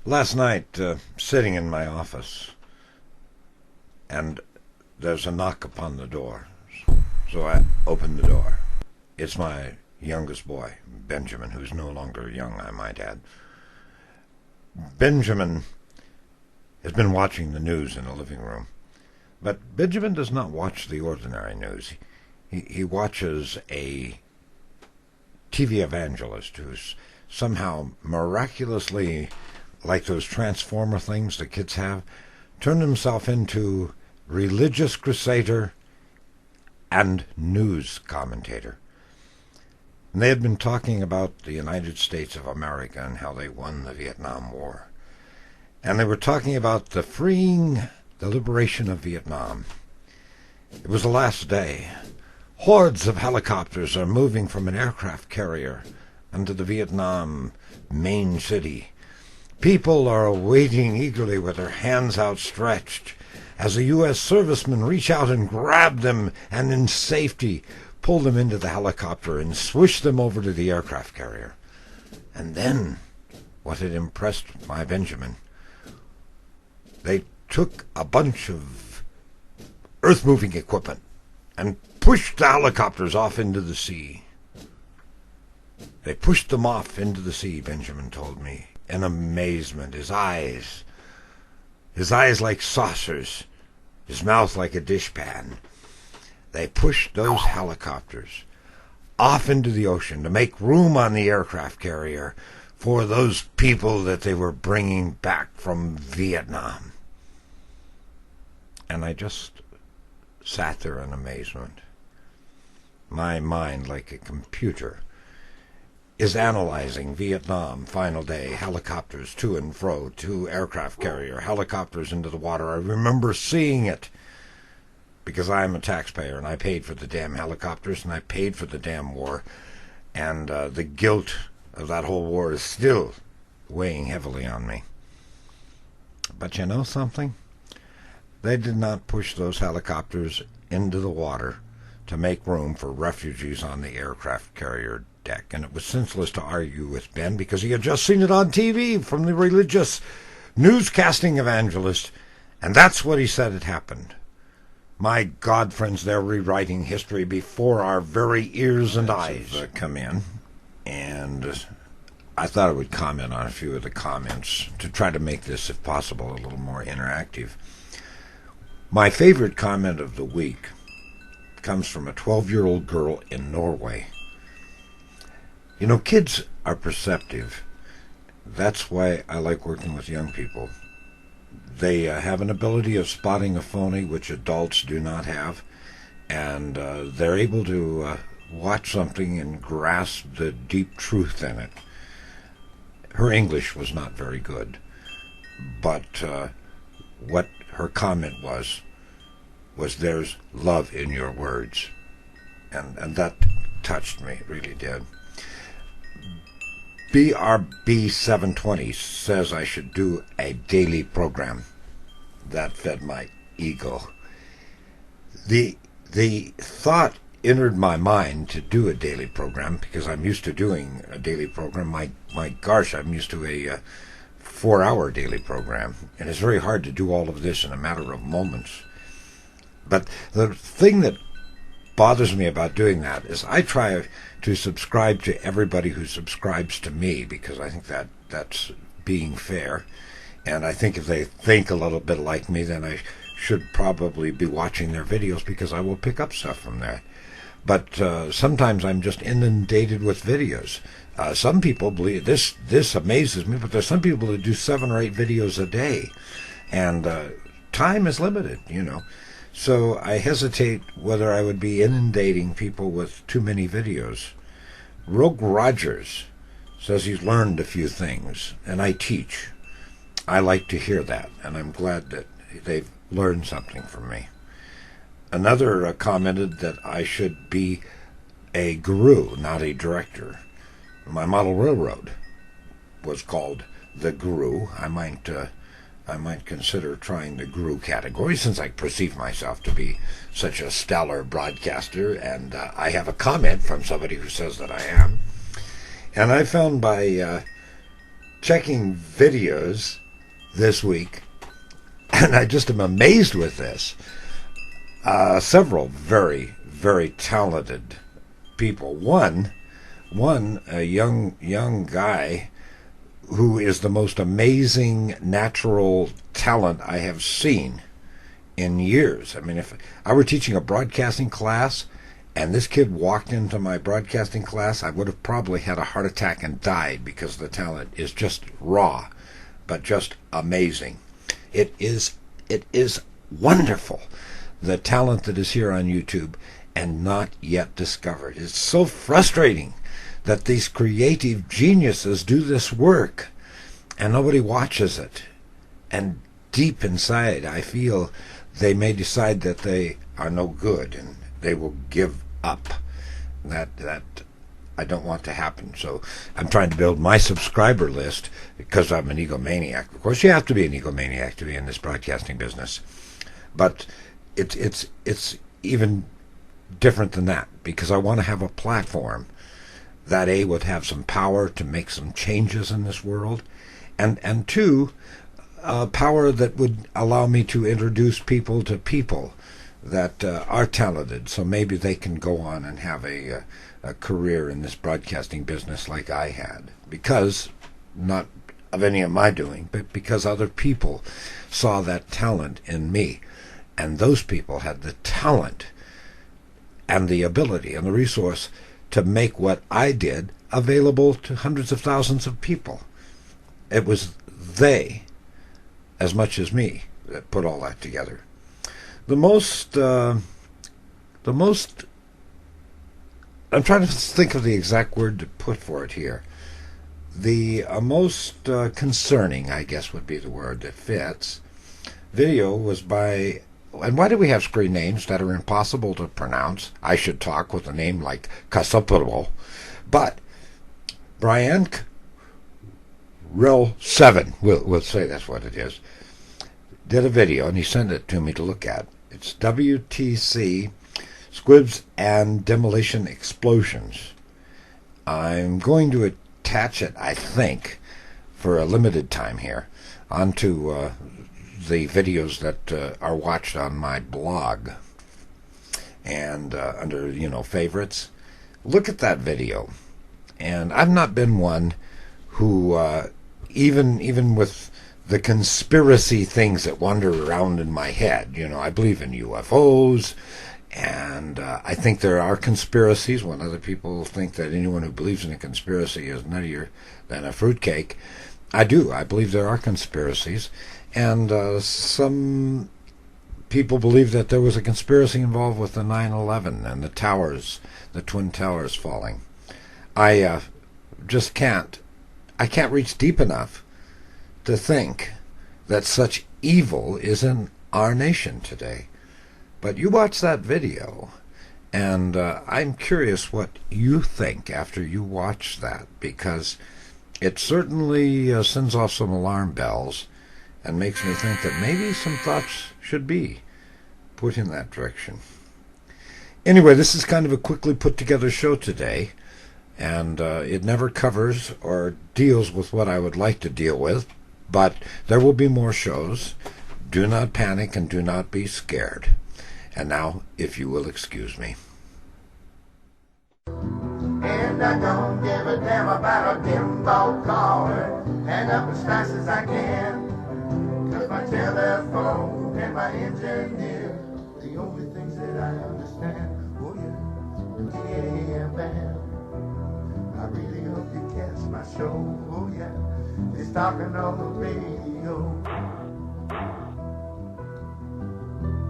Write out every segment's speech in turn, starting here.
Last night, sitting in my office, and there's a knock upon the door. So I open the door. It's my youngest boy, Benjamin, who's no longer young, I might add. Benjamin has been watching the news in the living room. But Benjamin does not watch the ordinary news. He watches a TV evangelist who's somehow miraculously, like those transformer things the kids have, turned himself into religious crusader and news commentator. And they had been talking about the United States of America and how they won the Vietnam War. And they were talking about the liberation of Vietnam. It was the last day. Hordes of helicopters are moving from an aircraft carrier into the Vietnam main city. People are waiting eagerly with their hands outstretched as the U.S. servicemen reach out and grab them and in safety pull them into the helicopter and swish them over to the aircraft carrier. And then, what had impressed my Benjamin, they took a bunch of earth-moving equipment and pushed the helicopters off into the sea. They pushed them off into the sea, Benjamin told me, in amazement. His eyes like saucers, his mouth like a dishpan. They pushed those helicopters off into the ocean to make room on the aircraft carrier for those people that they were bringing back from Vietnam. And I just sat there in amazement. My mind, like a computer, is analyzing Vietnam, final day, helicopters to and fro, to aircraft carrier, helicopters into the water. I remember seeing it because I am a taxpayer and I paid for the damn helicopters and I paid for the damn war. And the guilt of that whole war is still weighing heavily on me. But you know something? They did not push those helicopters into the water to make room for refugees on the aircraft carrier deck. And it was senseless to argue with Ben because he had just seen it on TV from the religious newscasting evangelist. And that's what he said had happened. My God, friends, they're rewriting history before our very ears and eyes come in. And I thought I would comment on a few of the comments to try to make this, if possible, a little more interactive. My favorite comment of the week comes from a 12-year-old girl in Norway. You know, kids are perceptive. That's why I like working with young people. They have an ability of spotting a phony which adults do not have, and they're able to watch something and grasp the deep truth in it. Her English was not very good, but what her comment was there's love in your words. And that touched me, it really did. BRB720 says I should do a daily program. That fed my ego. The thought entered my mind to do a daily program because I'm used to doing a daily program. My gosh, I'm used to a 4-hour daily program. And it's very hard to do all of this in a matter of moments. But the thing that bothers me about doing that is I try to subscribe to everybody who subscribes to me because I think that's being fair. And I think if they think a little bit like me, then I should probably be watching their videos because I will pick up stuff from that. But sometimes I'm just inundated with videos. Some people believe this amazes me, but there's some people who do 7 or 8 videos a day. And time is limited, you know. So I hesitate whether I would be inundating people with too many videos. Rogue Rogers says he's learned a few things, and I teach. I like to hear that, and I'm glad that they've learned something from me. Another commented that I should be a guru, not a director. My model railroad was called the Guru. I might consider trying the Guru category since I perceive myself to be such a stellar broadcaster, and I have a comment from somebody who says that I am. And I found by checking videos this week, and I just am amazed with this. Several very, very talented people. One, a young guy who is the most amazing natural talent I have seen in years. I mean, if I were teaching a broadcasting class and this kid walked into my broadcasting class, I would have probably had a heart attack and died, because the talent is just raw, but just amazing. It is wonderful, the talent that is here on YouTube and not yet discovered. It's so frustrating that these creative geniuses do this work and nobody watches it. And deep inside, I feel they may decide that they are no good and they will give up. That I don't want to happen. So I'm trying to build my subscriber list, because I'm an egomaniac. Of course, you have to be an egomaniac to be in this broadcasting business. But it's even different than that, because I want to have a platform that A, would have some power to make some changes in this world, and two, power that would allow me to introduce people to people that are talented, so maybe they can go on and have a career in this broadcasting business like I had, because not of any of my doing, but because other people saw that talent in me, and those people had the talent and the ability and the resource to make what I did available to hundreds of thousands of people. It was they, as much as me, that put all that together. The most, I'm trying to think of the exact word to put for it here. The most concerning, I guess, would be the word that fits. Video was by, and why do we have screen names that are impossible to pronounce? I should talk with a name like Casapuro. But Brian Rel 7, we'll say that's what it is, did a video, and he sent it to me to look at. It's WTC Squibs and Demolition Explosions. I'm going to attach it, I think, for a limited time here, onto the videos that are watched on my blog, and under, favorites. Look at that video. And I've not been one who, even with the conspiracy things that wander around in my head, I believe in UFOs, and I think there are conspiracies. When other people think that anyone who believes in a conspiracy is nuttier than a fruitcake, I do. I believe there are conspiracies, and some people believe that there was a conspiracy involved with the 9/11 and the towers, the Twin Towers falling. I just can't reach deep enough to think that such evil is in our nation today. But you watch that video, and I'm curious what you think after you watch that, because it certainly sends off some alarm bells and makes me think that maybe some thoughts should be put in that direction. Anyway, this is kind of a quickly put together show today, and it never covers or deals with what I would like to deal with, but there will be more shows. Do not panic and do not be scared. And now, if you will excuse me. And I don't give a damn about a dimbo caller, and up as fast as I can, 'cause my telephone and my engineer, the only things that I understand. Oh yeah, the AM band. I really hope you catch my show. Oh yeah, it's talking on the radio.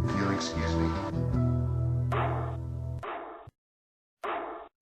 If you'll excuse me.